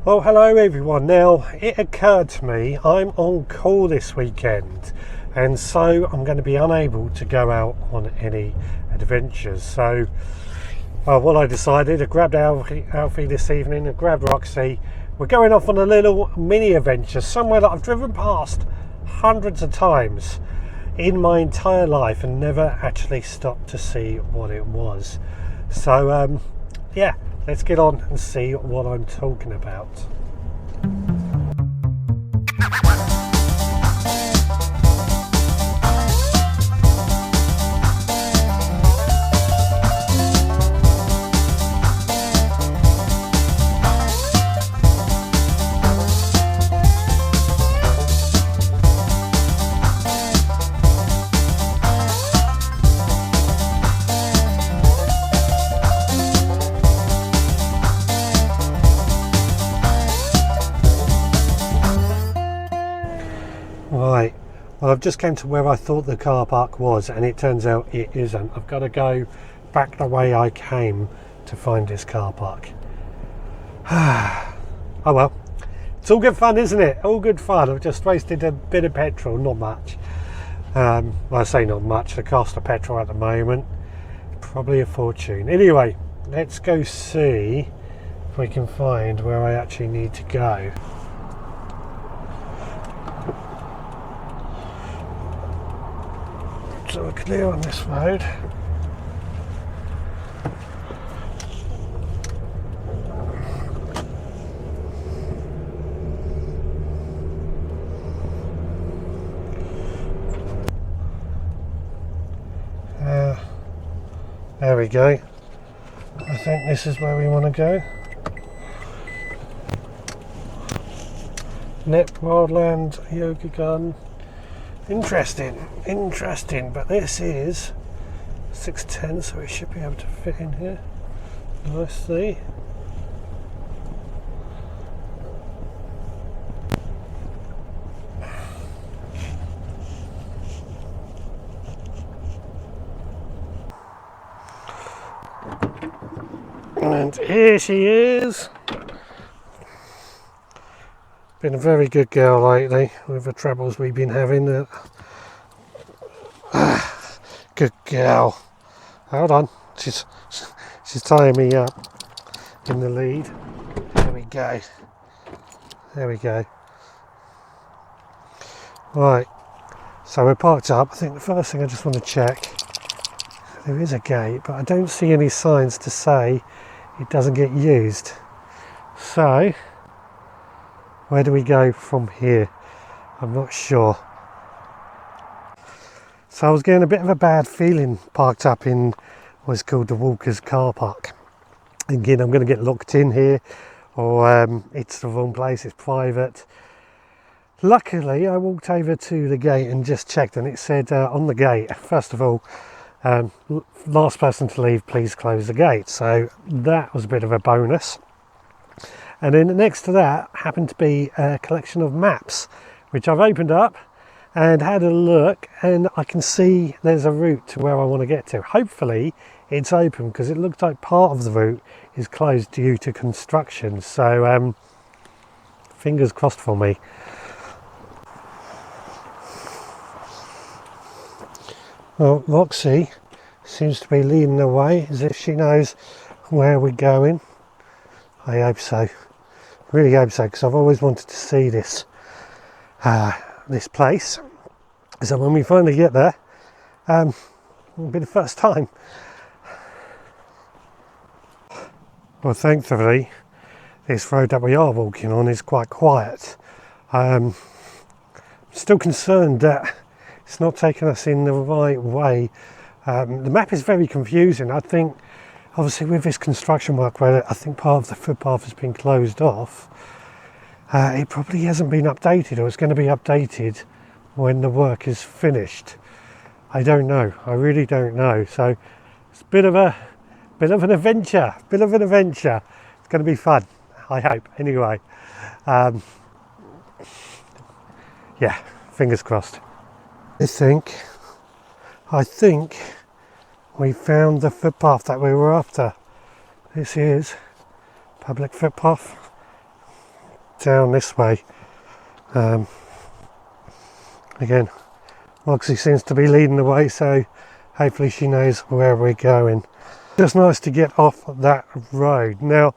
Well, hello everyone. Now, it occurred to me I'm on call this weekend, and so I'm going to be unable to go out on any adventures. So, what I decided, I grabbed Alfie this evening and grabbed Roxy. We're going off on a little mini adventure somewhere that I've driven past hundreds of times in my entire life and never actually stopped to see what it was. So, yeah. Let's get on and see what I'm talking about. Right, well, I've just came to where I thought the car park was, and it turns out it isn't. I've got to go back the way I came to find this car park. Oh well, it's all good fun, isn't it? All good fun. I've just wasted a bit of petrol, not much. Well, I say not much. The cost of petrol at the moment, probably a fortune. Anyway, let's go see if we can find where I actually need to go. So we're clear on this road. There we go. I think this is where we want to go. Knepp Wildland Yoga Garden. Interesting, but this is 610, so we should be able to fit in here nicely. And here she is. Been a very good girl lately with the troubles we've been having. Good girl. Hold on, she's tying me up in the lead. There we go. Right, so we're parked up. I think the first thing I just want to check, there is a gate, but I don't see any signs to say it doesn't get used. So where do we go from here? I'm not sure. So I was getting a bit of a bad feeling parked up in what's called the Walker's car park. Again, I'm going to get locked in here, or it's the wrong place, it's private. Luckily, I walked over to the gate and just checked, and it said on the gate, first of all, last person to leave, please close the gate. So that was a bit of a bonus. And then next to that happened to be a collection of maps, which I've opened up and had a look, and I can see there's a route to where I want to get to. Hopefully it's open, because it looks like part of the route is closed due to construction. So fingers crossed for me. Well, Roxy seems to be leading the way as if she knows where we're going. I hope so. Really hope so, because I've always wanted to see this this place. So when we finally get there, it'll be the first time. Well, thankfully, this road that we are walking on is quite quiet. I'm still concerned that it's not taking us in the right way. The map is very confusing. I think, obviously, with this construction work where I think part of the footpath has been closed off, it probably hasn't been updated, or it's going to be updated when the work is finished. I don't know. I really don't know. So it's a bit of an adventure. It's going to be fun, I hope. Anyway, yeah, fingers crossed. I think we found the footpath that we were after. This is public footpath. down this way. Again, Roxy seems to be leading the way, so hopefully she knows where we're going. Just nice to get off that road. Now,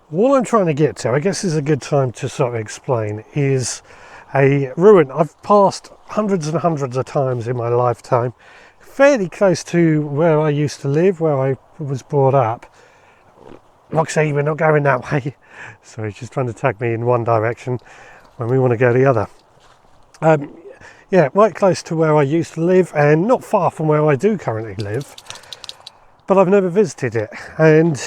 what I'm trying to get to, I guess is a good time to sort of explain, is a ruin I've passed hundreds and hundreds of times in my lifetime, fairly close to where I used to live, where I was brought up. Roxy, we're not going that way. So she's trying to tag me in one direction when we want to go the other. Yeah, right close to where I used to live and not far from where I do currently live, but I've never visited it. And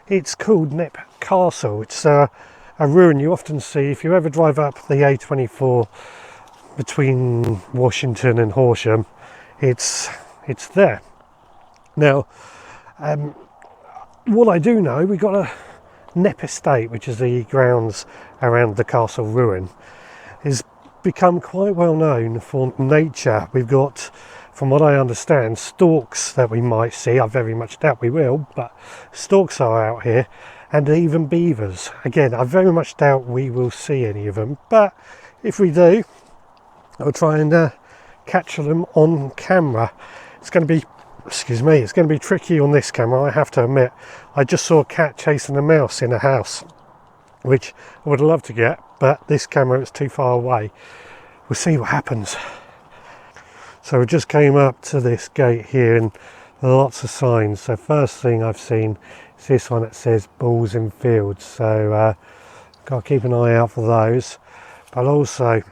it's called Knepp Castle. It's a ruin you often see if you ever drive up the A24 between Washington and Horsham. It's there. Now, what I do know, we've got a Knepp estate, which is the grounds around the castle ruin, is become quite well known for nature. We've got, from what I understand, storks that we might see. I very much doubt we will, but storks are out here, and even beavers. Again, I very much doubt we will see any of them, but if we do, I'll try and capture them on camera. It's going to be, excuse me, it's going to be tricky on this camera, I have to admit. I just saw a cat chasing a mouse in a house, which I would love to get, but this camera is too far away. We'll see what happens. So we just came up to this gate here and lots of signs. So first thing I've seen is this one that says balls in fields. So got to keep an eye out for those. But also,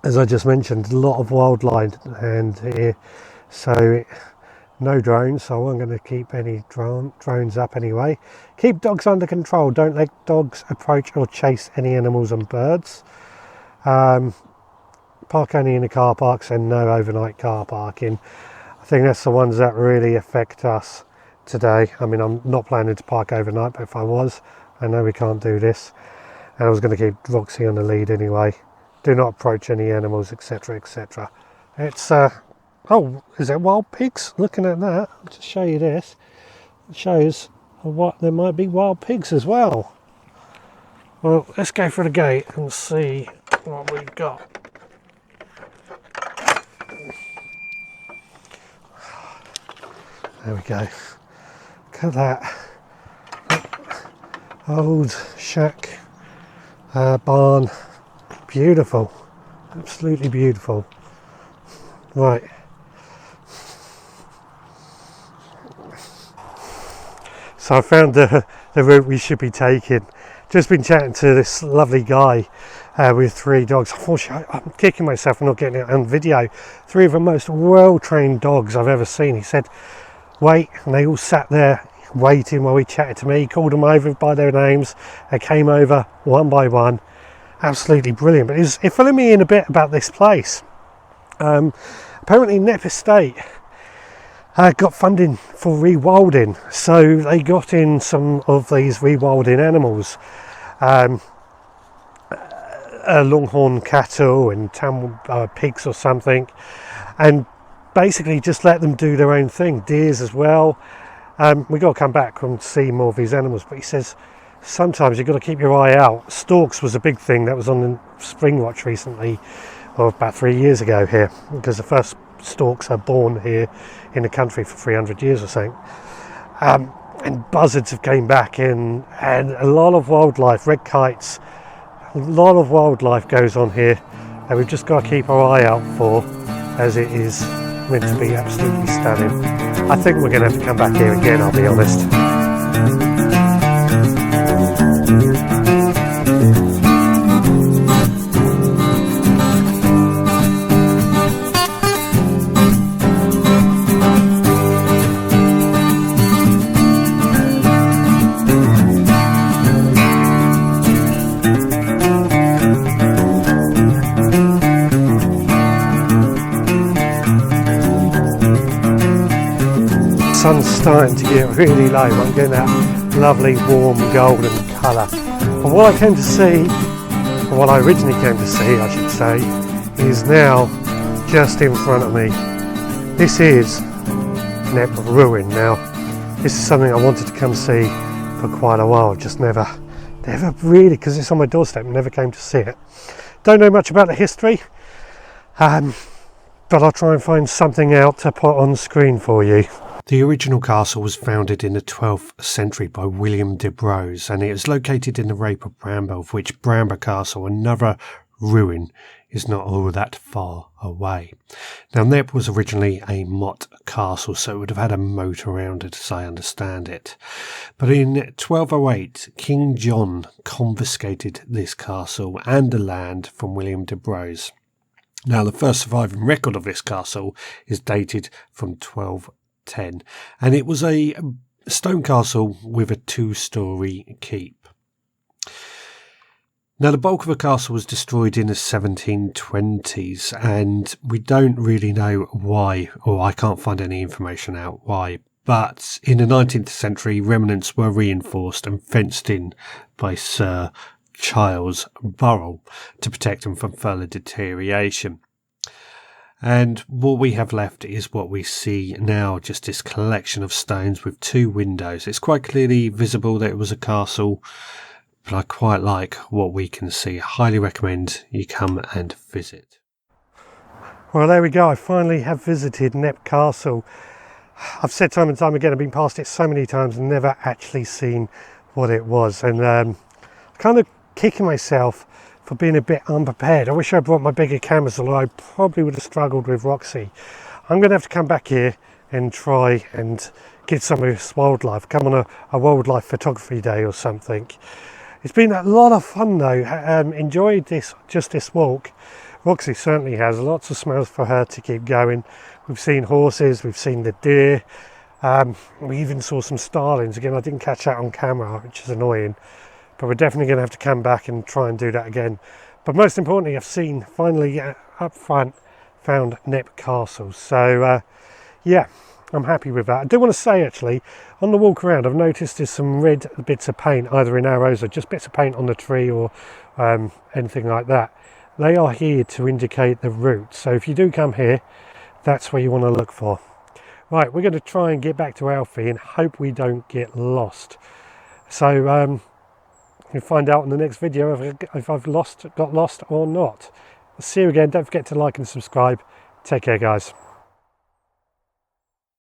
as I just mentioned, a lot of wildlife and here. So no drones, so I wasn't going to keep any drones up anyway. Keep dogs under control. Don't let dogs approach or chase any animals and birds. Park only in the car parks and no overnight car parking. I think that's the ones that really affect us today. I mean, I'm not planning to park overnight, but if I was, I know we can't do this. And I was going to keep Roxy on the lead anyway. Do not approach any animals, etc, etc. It's oh, is it wild pigs? Looking at that, I'll just show you this. It shows what there might be wild pigs as well. Well, let's go through the gate and see what we've got. There we go. Look at that. Old shack, barn. Beautiful. Absolutely beautiful. Right. So I found the route we should be taking. Just been chatting to this lovely guy with 3 dogs. Unfortunately, I'm kicking myself for not getting it on video. 3 of the most well-trained dogs I've ever seen. He said, wait, and they all sat there waiting while he chatted to me. He called them over by their names. They came over one by one. Absolutely brilliant. But it filling me in a bit about this place. Apparently Knepp Estate got funding for rewilding, so they got in some of these rewilding animals, longhorn cattle and pigs or something, and basically just let them do their own thing. Deers as well. We got to come back and see more of these animals, but he says sometimes you've got to keep your eye out. Storks was a big thing that was on the Spring Watch recently, or about 3 years ago here, because the first storks are born here in the country for 300 years or something. And buzzards have came back in, and a lot of wildlife, red kites, a lot of wildlife goes on here, and we've just got to keep our eye out for, as it is meant to be absolutely stunning. I think we're going to have to come back here again, I'll be honest. Sun's starting to get really low. I'm getting that lovely warm golden colour. But what I came to see, or what I originally came to see I should say, is now just in front of me. This is Knepp Ruin. Now this is something I wanted to come see for quite a while, just never never really, because it's on my doorstep, never came to see it. Don't know much about the history, but I'll try and find something out to put on screen for you. The original castle was founded in the 12th century by William de Braose, and it is located in the Rape of Bramber, of which Bramber Castle, another ruin, is not all that far away. Now, Knepp was originally a motte castle, so it would have had a moat around it, as I understand it. But in 1208, King John confiscated this castle and the land from William de Braose. Now, the first surviving record of this castle is dated from 1210, and it was a stone castle with a 2-storey keep. Now, the bulk of the castle was destroyed in the 1720s, and we don't really know why, or I can't find any information out why. But in the 19th century, remnants were reinforced and fenced in by Sir Charles Burrell to protect them from further deterioration. And what we have left is what we see now, just this collection of stones with 2 windows. It's quite clearly visible that it was a castle, but I quite like what we can see. I highly recommend you come and visit. Well, there we go. I finally have visited Knepp Castle. I've said time and time again, I've been past it so many times and never actually seen what it was. And I'm kind of kicking myself for being a bit unprepared. I wish I brought my bigger cameras, although I probably would have struggled with Roxy. I'm going to have to come back here and try and get some of this wildlife, come on a wildlife photography day or something. It's been a lot of fun though. Enjoyed this walk. Roxy certainly has lots of smells for her to keep going. We've seen horses, we've seen the deer, we even saw some starlings. Again, I didn't catch that on camera, which is annoying, but we're definitely going to have to come back and try and do that again. But most importantly, I've finally up front found Knepp Castle. So yeah, I'm happy with that. I do want to say actually, on the walk around, I've noticed there's some red bits of paint, either in arrows or just bits of paint on the tree or anything like that. They are here to indicate the route. So if you do come here, that's where you want to look for. Right, we're going to try and get back to Alfie and hope we don't get lost. So we'll find out in the next video if I've got lost or not. I'll see you again. Don't forget to like and subscribe. Take care, guys.